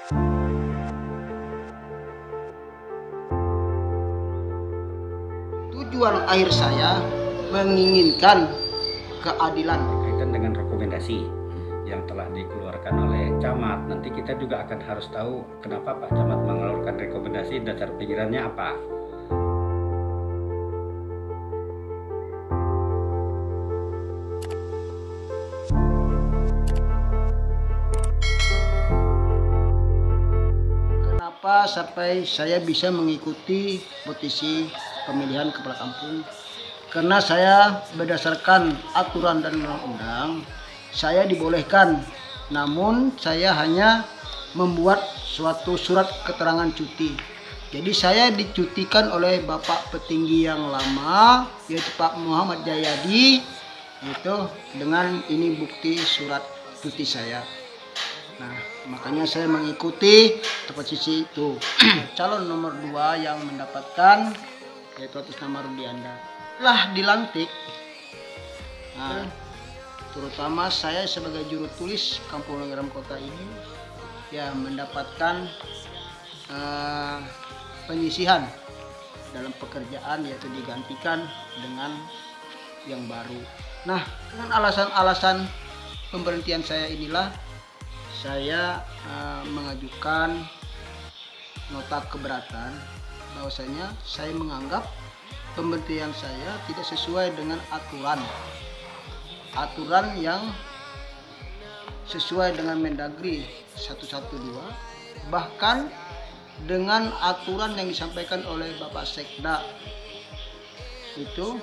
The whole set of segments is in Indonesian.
Tujuan akhir saya menginginkan keadilan. Berkaitan dengan rekomendasi yang telah dikeluarkan oleh camat, nanti kita juga akan harus tahu kenapa Pak Camat mengeluarkan rekomendasi, dasar pikirannya apa. Kenapa sampai saya bisa mengikuti petisi pemilihan kepala kampung? Karena saya berdasarkan aturan dan undang-undang, saya dibolehkan, namun saya hanya membuat suatu surat keterangan cuti. Jadi saya dicutikan oleh Bapak petinggi yang lama, yaitu Pak Muhammad Jayadi, itu dengan ini bukti surat cuti saya. Nah, makanya saya mengikuti posisi itu. Calon nomor 2 yang mendapatkan yaitu atas nama Rudianda. Setelah dilantik, nah, terutama saya sebagai juru tulis Kampung Garam Kota ini ya mendapatkan penyisihan dalam pekerjaan, yaitu digantikan dengan yang baru. Nah, dengan alasan-alasan pemberhentian saya inilah saya mengajukan nota keberatan bahwasanya saya menganggap pemberhentian saya tidak sesuai dengan aturan yang sesuai dengan Mendagri 112, bahkan dengan aturan yang disampaikan oleh Bapak Sekda itu.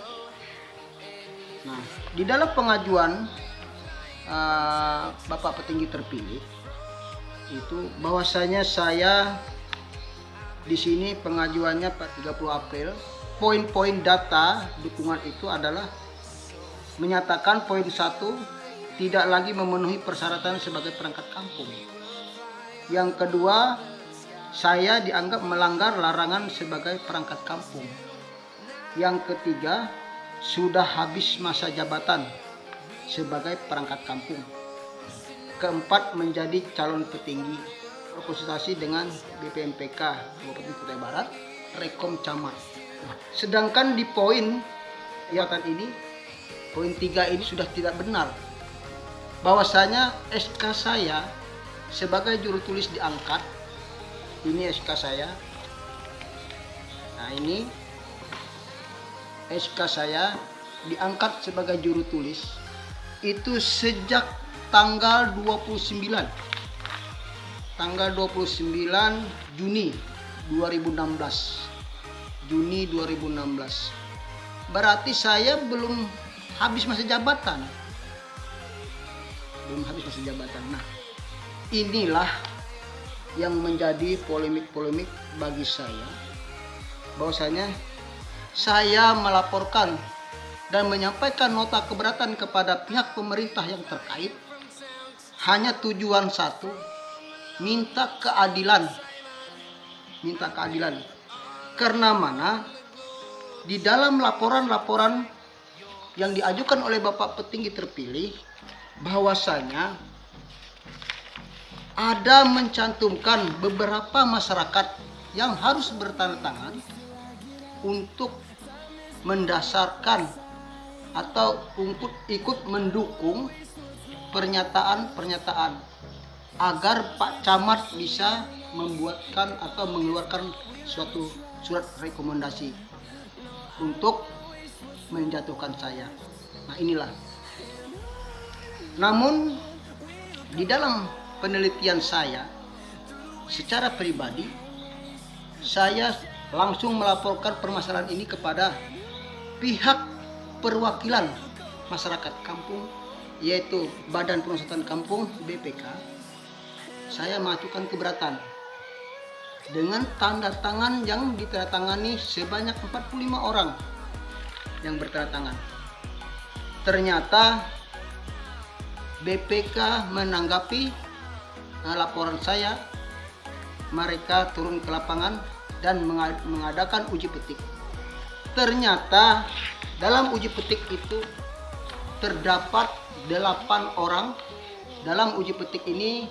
Nah, di dalam pengajuan Bapak petinggi terpilih itu bahwasanya saya di sini pengajuannya pada 30 April, poin-poin data dukungan itu adalah menyatakan poin 1 tidak lagi memenuhi persyaratan sebagai perangkat kampung. Yang kedua, saya dianggap melanggar larangan sebagai perangkat kampung. Yang ketiga, sudah habis masa jabatan sebagai perangkat kampung. Keempat, menjadi calon petinggi, berkonsultasi dengan BPMPK Kabupaten Kutai Barat, Rekom Camat. Sedangkan di poin jabatan ini, poin 3 ini sudah tidak benar. Bahwasanya SK saya sebagai juru tulis diangkat. Ini SK saya. Nah, ini SK saya diangkat sebagai juru tulis itu sejak tanggal 29 Juni 2016. Berarti saya belum habis masa jabatan. Nah, inilah yang menjadi polemik bagi saya, bahwasanya saya melaporkan dan menyampaikan nota keberatan kepada pihak pemerintah yang terkait hanya tujuan satu, minta keadilan. Karena mana di dalam laporan-laporan yang diajukan oleh Bapak petinggi terpilih bahwasanya ada mencantumkan beberapa masyarakat yang harus bertanda tangan untuk mendasarkan atau untuk ikut mendukung pernyataan-pernyataan agar Pak Camat bisa membuatkan atau mengeluarkan suatu surat rekomendasi untuk menjatuhkan saya. Nah, inilah. Namun di dalam penelitian saya secara pribadi, saya langsung melaporkan permasalahan ini kepada pihak perwakilan masyarakat kampung, yaitu Badan Pemusatan Kampung BPK. Saya mengajukan keberatan dengan tanda tangan yang ditandatangani sebanyak 45 orang yang bertanda tangan. Ternyata BPK menanggapi laporan saya, mereka turun ke lapangan dan mengadakan uji petik. Ternyata dalam uji petik itu terdapat 8 orang. Dalam uji petik ini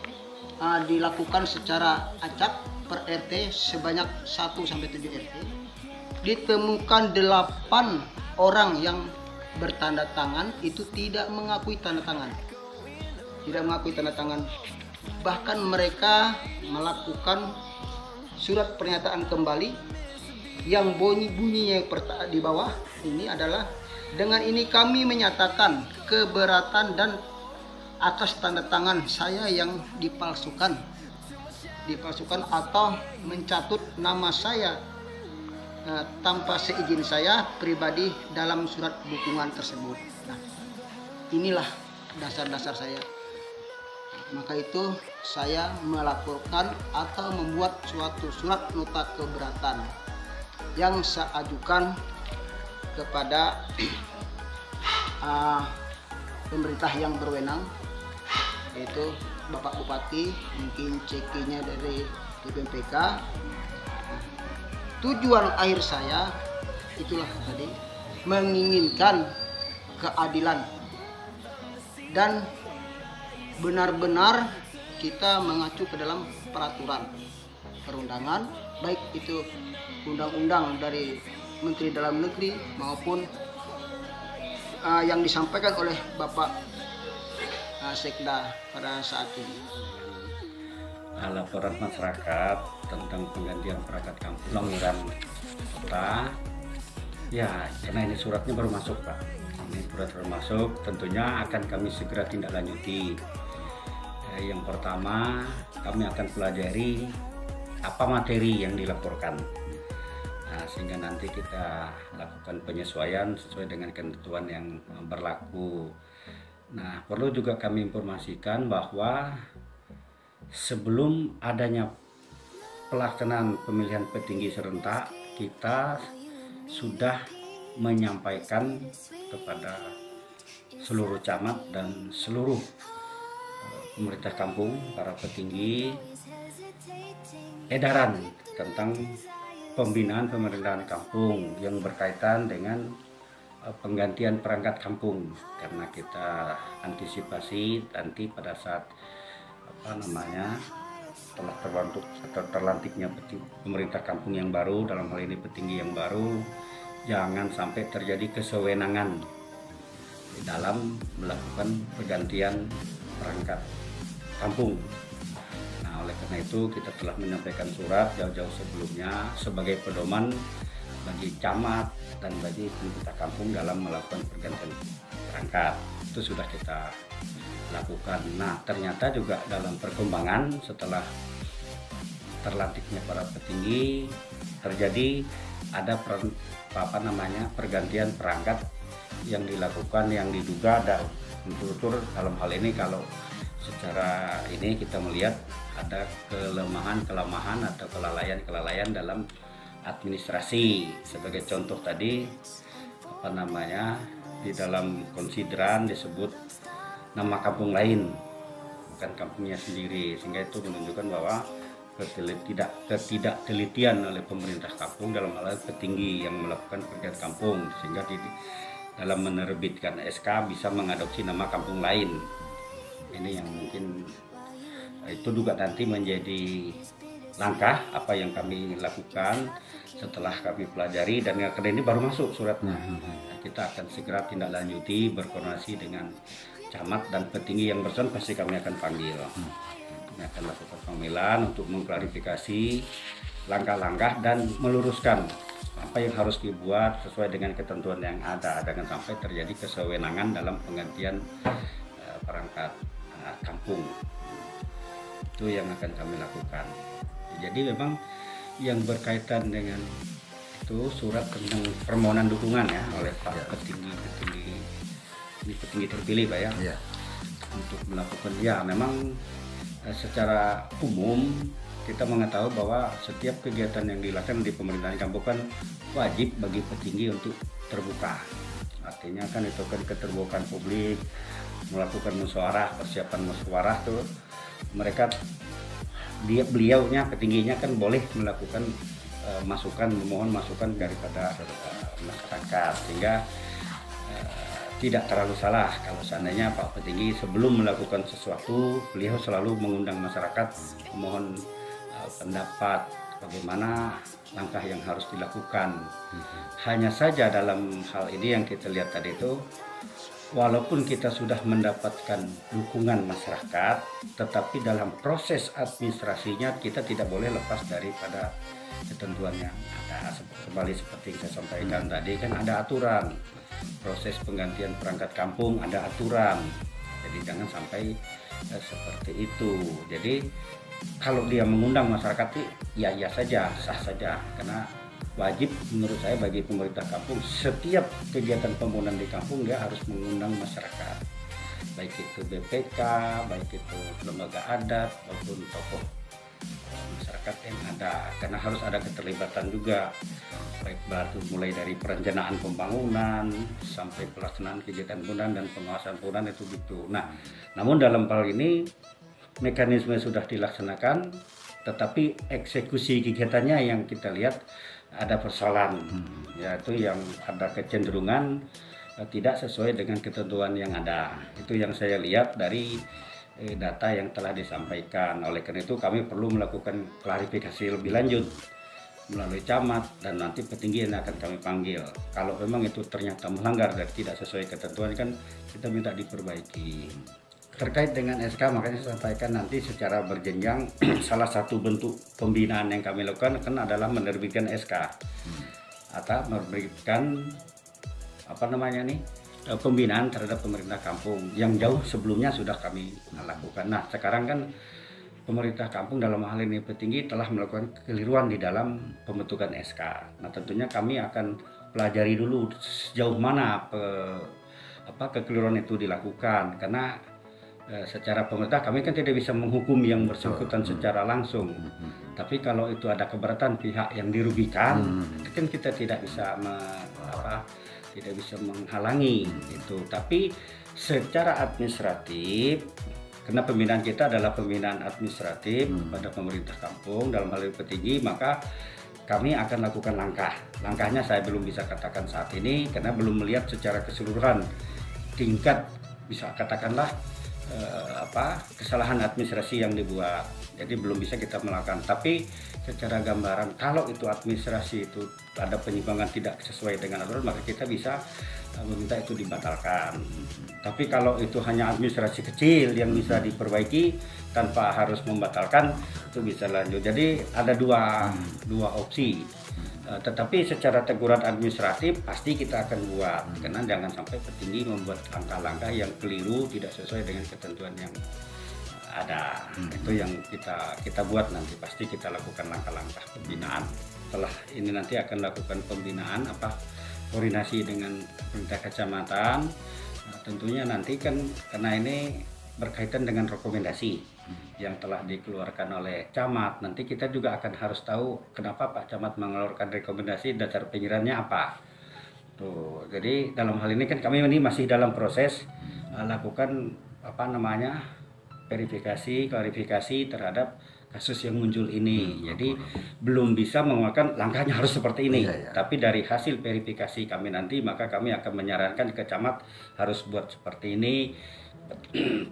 dilakukan secara acak per RT sebanyak 1-7 RT. Ditemukan 8 orang yang bertanda tangan itu tidak mengakui tanda tangan. Bahkan mereka melakukan surat pernyataan kembali yang bunyinya di bawah ini adalah, dengan ini kami menyatakan keberatan dan atas tanda tangan saya yang dipalsukan atau mencatut nama saya tanpa seizin saya pribadi dalam surat dukungan tersebut. Nah, inilah dasar-dasar saya. Maka itu saya melaporkan atau membuat suatu surat nota keberatan yang saya ajukan kepada pemerintah yang berwenang, yaitu Bapak Bupati, mungkin CK-nya dari DPMPK. Tujuan akhir saya itulah tadi, menginginkan keadilan dan benar-benar kita mengacu ke dalam peraturan perundangan, baik itu undang-undang dari Menteri Dalam Negeri maupun yang disampaikan oleh Bapak Sekda pada saat ini. Laporan masyarakat tentang penggantian perangkat kampung Longiran Kota, ya karena ini suratnya baru masuk Pak, ini surat baru masuk, tentunya akan kami segera tindak lanjuti. Yang pertama, kami akan pelajari apa materi yang dilaporkan, sehingga nanti kita lakukan penyesuaian sesuai dengan ketentuan yang berlaku. Nah, perlu juga kami informasikan bahwa sebelum adanya pelaksanaan pemilihan petinggi serentak, kita sudah menyampaikan kepada seluruh camat dan seluruh pemerintah kampung, para petinggi, edaran tentang pembinaan pemerintahan kampung yang berkaitan dengan penggantian perangkat kampung, karena kita antisipasi nanti pada saat telah terbentuk atau terlantiknya pemerintah kampung yang baru, dalam hal ini petinggi yang baru, jangan sampai terjadi kesewenangan di dalam melakukan pergantian perangkat kampung. Nah, oleh karena itu kita telah menyampaikan surat jauh-jauh sebelumnya sebagai pedoman bagi camat dan bagi pemerintah kampung dalam melakukan pergantian perangkat. Itu sudah kita lakukan. Nah, ternyata juga dalam perkembangan setelah terlantiknya para petinggi terjadi ada pergantian perangkat yang dilakukan, yang diduga ada unsur dalam hal ini. Kalau secara ini kita melihat ada kelemahan atau kelalaian dalam administrasi. Sebagai contoh tadi di dalam konsideran disebut nama kampung lain, bukan kampungnya sendiri, sehingga itu menunjukkan bahwa ketidaktelitian oleh pemerintah kampung dalam hal petinggi yang melakukan pergantian kampung, sehingga dalam menerbitkan SK bisa mengadopsi nama kampung lain. Ini yang mungkin itu juga nanti menjadi langkah apa yang kami lakukan setelah kami pelajari, dan karena ini baru masuk suratnya. Kita akan segera tindak lanjuti, berkoordinasi dengan camat dan petinggi yang bersangkutan, pasti kami akan panggil. Kami akan lakukan pemanggilan untuk mengklarifikasi langkah-langkah dan meluruskan apa yang harus dibuat sesuai dengan ketentuan yang ada, jangan sampai terjadi kesewenangan dalam penggantian perangkat kampung. Itu yang akan kami lakukan. Jadi memang yang berkaitan dengan itu surat tentang permohonan dukungan ya oleh para petinggi terpilih Pak ya, untuk melakukan, ya memang secara umum kita mengetahui bahwa setiap kegiatan yang dilakukan di pemerintahan kampung kan wajib bagi petinggi untuk terbuka. Artinya kan itu kan keterbukaan publik, melakukan musyawarah, persiapan musyawarah tuh mereka beliaunya petingginya kan boleh melakukan memohon masukan daripada masyarakat, sehingga tidak terlalu salah kalau seandainya Pak Petinggi sebelum melakukan sesuatu beliau selalu mengundang masyarakat, memohon pendapat bagaimana langkah yang harus dilakukan. Hanya saja dalam hal ini yang kita lihat tadi itu, walaupun kita sudah mendapatkan dukungan masyarakat, tetapi dalam proses administrasinya kita tidak boleh lepas daripada ketentuan yang ada. Kembali seperti yang saya sampaikan tadi, kan ada aturan. Proses penggantian perangkat kampung ada aturan. Jadi jangan sampai seperti itu. Jadi kalau dia mengundang masyarakat, ya saja, sah saja. Karena wajib menurut saya bagi pemerintah kampung, setiap kegiatan pembangunan di kampung dia harus mengundang masyarakat, baik itu BPK, baik itu lembaga adat maupun tokoh masyarakat yang ada, karena harus ada keterlibatan juga, baik mulai dari perencanaan pembangunan sampai pelaksanaan kegiatan pembangunan dan pengawasan pembangunan itu gitu. Nah, namun dalam hal ini mekanisme sudah dilaksanakan, tetapi eksekusi kegiatannya yang kita lihat ada persoalan, yaitu yang ada kecenderungan tidak sesuai dengan ketentuan yang ada. Itu yang saya lihat dari data yang telah disampaikan. Oleh karena itu kami perlu melakukan klarifikasi lebih lanjut melalui camat, dan nanti petinggi yang akan kami panggil. Kalau memang itu ternyata melanggar dan tidak sesuai ketentuan, kan kita minta diperbaiki. Terkait dengan SK, makanya saya sampaikan nanti secara berjenjang. Salah satu bentuk pembinaan yang kami lakukan kan adalah menerbitkan SK atau menerbitkan pembinaan terhadap pemerintah kampung yang jauh sebelumnya sudah kami lakukan. Nah, sekarang kan pemerintah kampung dalam hal ini petinggi telah melakukan kekeliruan di dalam pembentukan SK. Nah, tentunya kami akan pelajari dulu sejauh mana kekeliruan itu dilakukan, karena secara pemerintah kami kan tidak bisa menghukum yang bersangkutan secara langsung. Tapi kalau itu ada keberatan pihak yang dirugikan, kan kita tidak bisa menghalangi itu. Tapi secara administratif, karena pembinaan kita adalah pembinaan administratif pada pemerintah kampung dalam hal ini petinggi, maka kami akan lakukan langkahnya saya belum bisa katakan saat ini karena belum melihat secara keseluruhan tingkat, bisa katakanlah kesalahan administrasi yang dibuat, jadi belum bisa kita melakukan. Tapi secara gambaran, kalau itu administrasi itu ada penyimpangan tidak sesuai dengan aturan, maka kita bisa meminta itu dibatalkan. Tapi kalau itu hanya administrasi kecil yang bisa diperbaiki tanpa harus membatalkan, itu bisa lanjut. Jadi ada dua opsi. Tetapi secara teguran administratif pasti kita akan buat, karena jangan sampai petinggi membuat langkah-langkah yang keliru, tidak sesuai dengan ketentuan yang ada. Itu yang kita buat nanti, pasti kita lakukan langkah-langkah pembinaan. Setelah ini nanti akan lakukan pembinaan koordinasi dengan pemerintah kecamatan. Nah, tentunya nanti kan karena ini berkaitan dengan rekomendasi yang telah dikeluarkan oleh camat, nanti kita juga akan harus tahu kenapa Pak Camat mengeluarkan rekomendasi, dasar pengirannya apa. Tuh, jadi dalam hal ini kan kami ini masih dalam proses lakukan verifikasi, klarifikasi terhadap kasus yang muncul ini. Jadi belum bisa mengeluarkan langkahnya harus seperti ini. Tapi dari hasil verifikasi kami nanti, maka kami akan menyarankan ke camat harus buat seperti ini.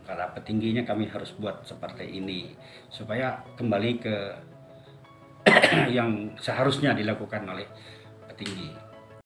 Para petingginya kami harus buat seperti ini supaya kembali ke yang seharusnya dilakukan oleh petinggi.